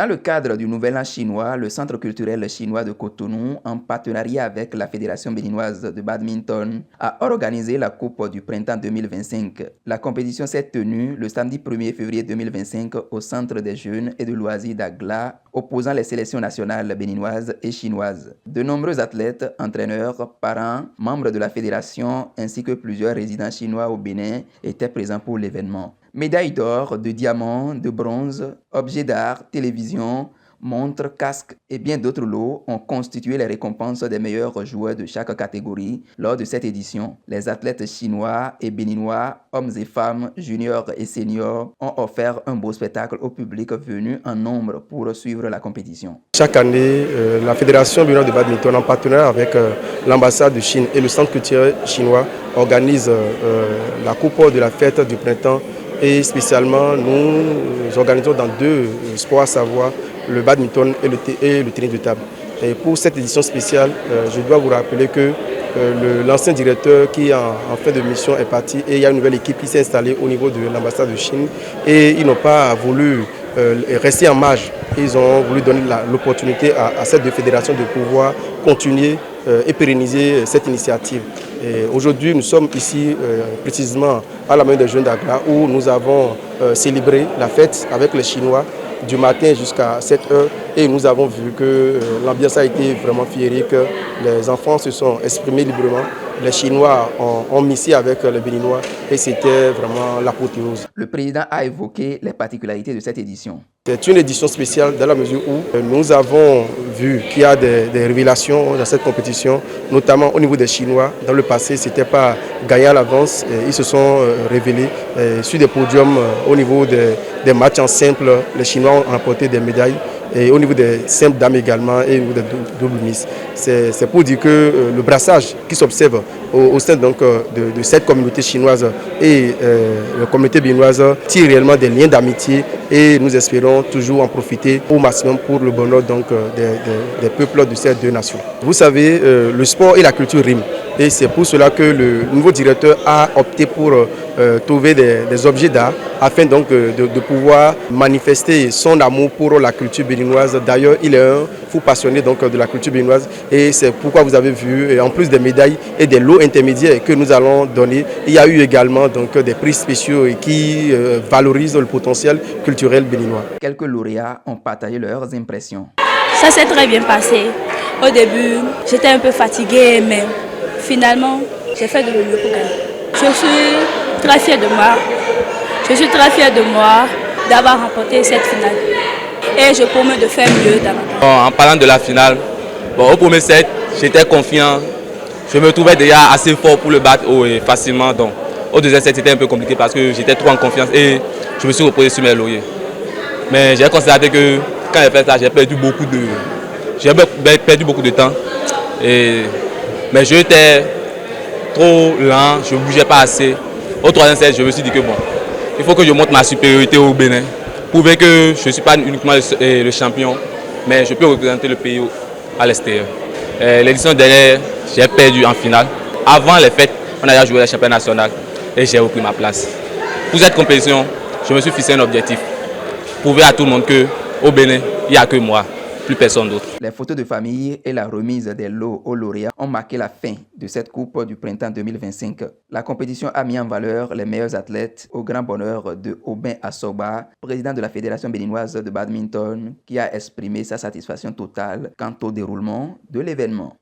Dans le cadre du Nouvel An chinois, le Centre culturel chinois de Cotonou, en partenariat avec la Fédération béninoise de badminton, a organisé la Coupe du printemps 2025. La compétition s'est tenue le samedi 1er février 2025 au Centre des jeunes et de loisirs d'Agla, opposant les sélections nationales béninoises et chinoises. De nombreux athlètes, entraîneurs, parents, membres de la fédération ainsi que plusieurs résidents chinois au Bénin étaient présents pour l'événement. Médailles d'or, de diamants, de bronze, objets d'art, télévision, montres, casques et bien d'autres lots ont constitué les récompenses des meilleurs joueurs de chaque catégorie lors de cette édition. Les athlètes chinois et béninois, hommes et femmes, juniors et seniors, ont offert un beau spectacle au public venu en nombre pour suivre la compétition. Chaque année, la Fédération béninoise de badminton, en partenariat avec l'ambassade de Chine et le Centre culturel chinois, organise la Coupe de la fête du printemps. Et spécialement, nous organisons dans deux sports, à savoir le badminton et le tennis de table. Et pour cette édition spéciale, je dois vous rappeler que l'ancien directeur qui en fin de mission est parti et il y a une nouvelle équipe qui s'est installée au niveau de l'ambassade de Chine et ils n'ont pas voulu rester en marge. Ils ont voulu donner l'opportunité à cette deux fédérations de pouvoir continuer et pérenniser cette initiative. Aujourd'hui, nous sommes ici précisément à la maison des jeunes d'Agla où nous avons célébré la fête avec les Chinois du matin jusqu'à 7 h et nous avons vu que l'ambiance a été vraiment féerique. Les enfants se sont exprimés librement. Les Chinois ont mixé avec les Béninois et c'était vraiment l'apothéose. Le président a évoqué les particularités de cette édition. C'est une édition spéciale dans la mesure où nous avons vu qu'il y a des révélations dans cette compétition, notamment au niveau des Chinois. Dans le passé, ce n'était pas gagné à l'avance. Ils se sont révélés sur des podiums au niveau des matchs en simple. Les Chinois ont remporté des médailles. Et au niveau des simples dames également et au niveau des doubles miss. C'est pour dire que le brassage qui s'observe au sein donc, de cette communauté chinoise et la communauté béninoise tire réellement des liens d'amitié et nous espérons toujours en profiter au maximum pour le bonheur donc, des peuples de ces deux nations. Vous savez, le sport et la culture riment. Et c'est pour cela que le nouveau directeur a opté pour trouver des objets d'art afin donc de pouvoir manifester son amour pour la culture béninoise. D'ailleurs, il est un fou passionné donc, de la culture béninoise et c'est pourquoi vous avez vu, en plus des médailles et des lots intermédiaires que nous allons donner, il y a eu également donc, des prix spéciaux qui valorisent le potentiel culturel béninois. Quelques lauréats ont partagé leurs impressions. Ça s'est très bien passé. Au début, j'étais un peu fatiguée, mais finalement, j'ai fait de mon mieux pour gagner. Je suis très fière de moi. Je suis très fière de moi d'avoir remporté cette finale. Et je promets de faire mieux dans la finale. En parlant de la finale, au premier set, j'étais confiant. Je me trouvais déjà assez fort pour le battre facilement. Donc, au deuxième set, c'était un peu compliqué parce que j'étais trop en confiance et je me suis reposé sur mes lauriers. Mais j'ai constaté que quand j'ai fait ça, j'ai perdu beaucoup de temps. Mais j'étais trop lent, je ne bougeais pas assez. Au troisième set, je me suis dit que bon, il faut que je montre ma supériorité au Bénin. Prouver que je ne suis pas uniquement le champion, mais je peux représenter le pays à l'extérieur. L'édition dernière, j'ai perdu en finale. Avant les fêtes, on a déjà joué le championnat national et j'ai repris ma place. Pour cette compétition, je me suis fixé un objectif. Prouver à tout le monde qu'au Bénin, il n'y a que moi. Plus personne d'autre. Les photos de famille et la remise des lots aux lauréats ont marqué la fin de cette Coupe du printemps 2025. La compétition a mis en valeur les meilleurs athlètes au grand bonheur de Aubin Assoba, président de la Fédération béninoise de badminton, qui a exprimé sa satisfaction totale quant au déroulement de l'événement.